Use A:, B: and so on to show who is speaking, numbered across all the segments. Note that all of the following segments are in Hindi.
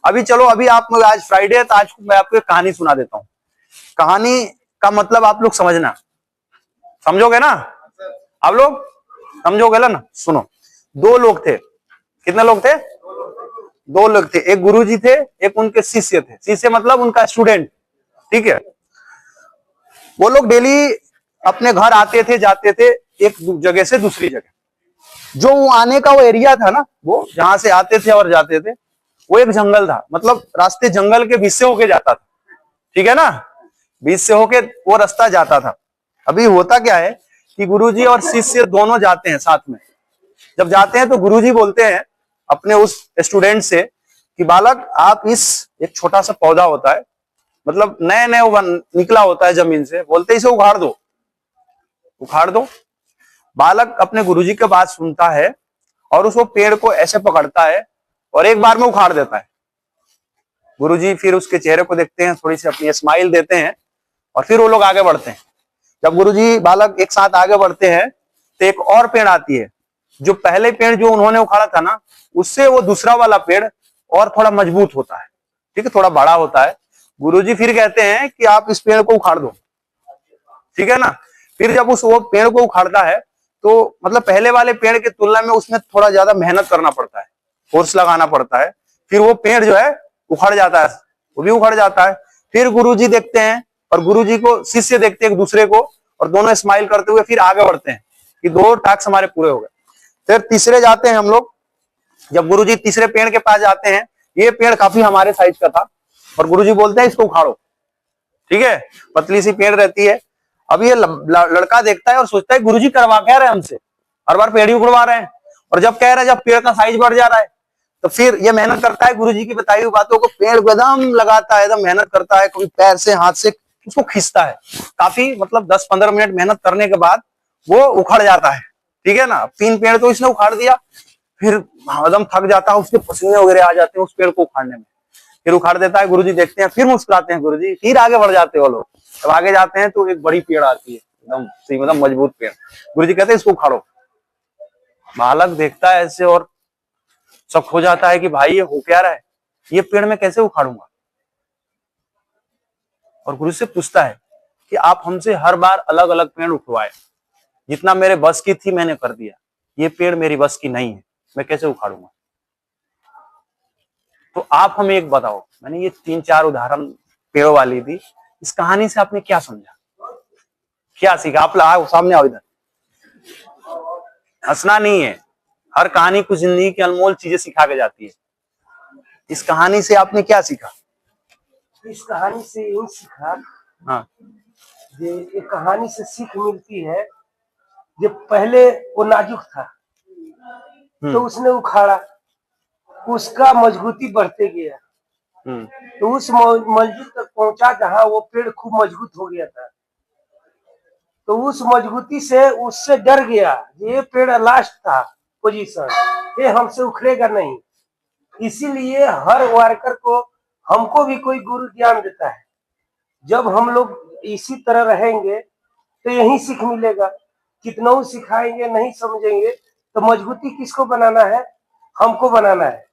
A: अभी चलो, अभी आप, आज फ्राइडे है तो आज मैं आपको एक कहानी सुना देता हूँ। कहानी का मतलब आप लोग समझना, समझोगे ना आप लोग, समझोगे ना? सुनो, दो लोग थे। कितने लोग थे? दो लोग थे। एक गुरुजी थे, एक उनके शिष्य थे। शिष्य मतलब उनका स्टूडेंट, ठीक है। वो लोग डेली अपने घर आते थे, जाते थे एक जगह से दूसरी जगह। जो वो आने का वो एरिया था ना, वो जहां से आते थे और जाते थे, वो एक जंगल था। मतलब रास्ते जंगल के बीच से होके जाता था, ठीक है ना, बीच से होके वो रास्ता जाता था। अभी होता क्या है कि गुरुजी और शिष्य दोनों जाते हैं साथ में। जब जाते हैं तो गुरुजी बोलते हैं अपने उस स्टूडेंट से कि बालक, आप इस, एक छोटा सा पौधा होता है, मतलब नए नए निकला होता है जमीन से, बोलते इसे उखाड़ दो, उखाड़ दो। बालक अपने गुरुजी के बात सुनता है और उस वो पेड़ को ऐसे पकड़ता है और एक बार में उखाड़ देता है। गुरुजी फिर उसके चेहरे को देखते हैं, थोड़ी सी अपनी स्माइल देते हैं और फिर वो लोग आगे बढ़ते हैं। जब गुरुजी बालक एक साथ आगे बढ़ते हैं तो एक और पेड़ आती है। जो पहले पेड़ जो उन्होंने उखाड़ा था ना, उससे वो दूसरा वाला पेड़ और थोड़ा मजबूत होता है, ठीक है, थोड़ा बड़ा होता है। गुरुजी फिर कहते हैं कि आप इस पेड़ को उखाड़ दो, ठीक है ना। फिर जब उस वो पेड़ को उखाड़ता है तो मतलब पहले वाले पेड़ की तुलना में उसमें थोड़ा ज्यादा मेहनत करना पड़ता है, फोर्स लगाना पड़ता है। फिर वो पेड़ जो है उखड़ जाता है, वो भी उखड़ जाता है। फिर गुरुजी देखते हैं और गुरुजी को शिष्य देखते हैं एक दूसरे को, और दोनों स्माइल करते हुए फिर आगे बढ़ते हैं कि दो टास्क हमारे पूरे हो गए। फिर तीसरे जाते हैं हम लोग। जब गुरुजी तीसरे पेड़ के पास जाते हैं, ये पेड़ काफी हमारे साइज का था और गुरुजी बोलते हैं इसको उखाड़ो, ठीक है, पतली सी पेड़ रहती है। अब ये लड़का देखता है और सोचता है गुरुजी करवा क्या रहे हमसे, हर बार पेड़ ही उखड़वा रहे हैं। और जब कह रहे हैं, जब पेड़ का साइज बढ़ जा रहा है तो फिर ये मेहनत करता है, गुरुजी की बताई हुई बातों को पेड़ को एकदम लगाता है, एकदम मेहनत करता है, कभी पैर से हाथ से उसको खींचता है। काफी मतलब 10-15 मिनट मेहनत करने के बाद वो उखड़ जाता है, ठीक है ना। 3 पेड़ तो इसने उखाड़ दिया। फिर एकदम थक जाता है, उसके पसीने वगैरह आ जाते हैं उस पेड़ को उखाड़ने में। फिर उखाड़ देता है, गुरुजी देखते हैं, फिर मुस्कुराते हैं गुरुजी, फिर आगे बढ़ जाते हैं वो लोग। जब आगे जाते हैं तो एक बड़ी पेड़ आती है, एकदम सही मतलब मजबूत पेड़। गुरुजी कहते हैं इसको उखाड़ो। बालक देखता है ऐसे और शक हो जाता है कि भाई ये हो क्या रहा है, ये पेड़ मैं कैसे उखाड़ूंगा। और गुरु से पूछता है कि आप हमसे हर बार अलग अलग पेड़ उठवाए, जितना मेरे बस की थी मैंने कर दिया, ये पेड़ मेरी बस की नहीं है, मैं कैसे उखाड़ूंगा। तो आप हमें एक बताओ। मैंने ये 3-4 उदाहरण पेड़ों वाली दी, इस कहानी से आपने क्या समझा, क्या सीखा? आप आओ सामने, आओ इधर। हंसना नहीं है, हर कहानी कुछ जिंदगी की अनमोल चीजें सिखा के जाती है। इस कहानी से आपने क्या सीखा?
B: इस कहानी से यही सीखा,
A: हाँ,
B: ये कहानी से सीख मिलती है। जो पहले वो नाजुक था तो उसने उखाड़ा, उसका मजबूती बढ़ते गया, तो उस मंजिल तक पहुंचा जहां वो पेड़ खूब मजबूत हो गया था। तो उस मजबूती से उससे डर गया, ये पेड़ लास्ट था पोजीशन, ये हमसे उखड़ेगा नहीं। इसीलिए हर वर्कर को, हमको भी कोई गुरु ज्ञान देता है। जब हम लोग इसी तरह रहेंगे तो यही सीख मिलेगा। कितना सिखाएंगे नहीं समझेंगे तो मजबूती किसको बनाना है? हमको बनाना है।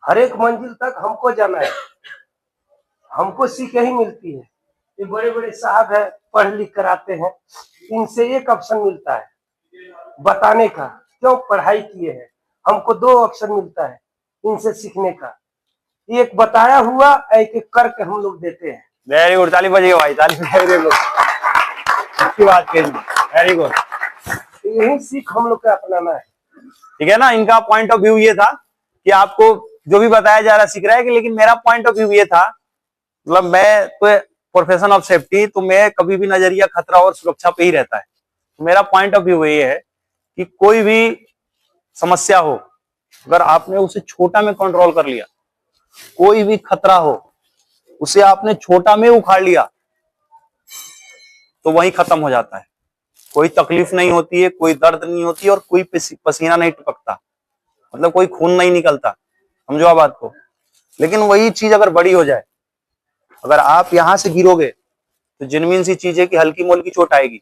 B: हर एक मंजिल तक हमको जाना है, हमको सीख यही मिलती है। ये बड़े बड़े साहब है, पढ़ लिख कर आते हैं, इनसे एक ऑप्शन मिलता है बताने का, क्यों पढ़ाई किए हैं। हमको 2 ऑप्शन मिलता है इनसे सीखने का, एक बताया हुआ, एक एक करके हम लोग देते हैं।
A: वेरी गुड, ताली बजिएगा भाई, ताली। वेरी गुड, अच्छी बात कही, वेरी गुड।
B: यही सीख हम लोग का अपनाना है,
A: ठीक है ना। इनका पॉइंट ऑफ व्यू ये था कि आपको जो भी बताया जा रहा सीख रहा है कि, लेकिन मेरा पॉइंट ऑफ व्यू ये था, मतलब मैं तो प्रोफेशन ऑफ सेफ्टी, तो मैं कभी भी नजरिया खतरा और सुरक्षा पे ही रहता है। तो मेरा पॉइंट ऑफ व्यू ये है कि कोई भी समस्या हो, अगर आपने उसे छोटा में कंट्रोल कर लिया, कोई भी खतरा हो उसे आपने छोटा में उखाड़ लिया, तो वही खत्म हो जाता है। कोई तकलीफ नहीं होती है, कोई दर्द नहीं होती और कोई पसीना नहीं टपकता, मतलब कोई खून नहीं निकलता। समझो आप बात को। लेकिन वही चीज अगर बड़ी हो जाए, अगर आप यहां से गिरोगे तो जेन्युइन सी चीज है कि हल्की मोल की चोट आएगी,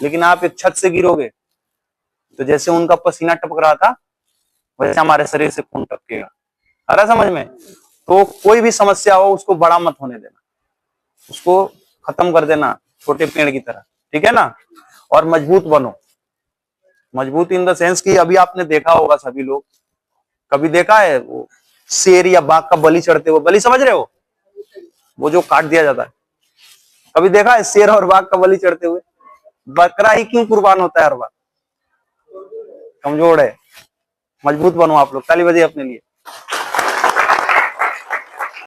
A: लेकिन आप एक छत से गिरोगे तो जैसे उनका पसीना टपक रहा था वैसे हमारे शरीर से खून टपकेगा। आ रहा समझ में? तो कोई भी समस्या हो उसको बड़ा मत होने देना, उसको खत्म कर देना छोटे पेड़ की तरह, ठीक है ना। और मजबूत बनो, मजबूत इन द सेंस कि अभी आपने देखा होगा सभी लोग, कभी देखा है वो शेर या बाघ का बलि चढ़ते हुए, बलि समझ रहे हो, वो जो काट दिया जाता है, कभी देखा है शेर और बाघ का बलि चढ़ते हुए? बकरा ही क्यों कुर्बान होता है हर बार? कमजोर है। मजबूत बनो आप लोग, ताली बजाइए अपने लिए।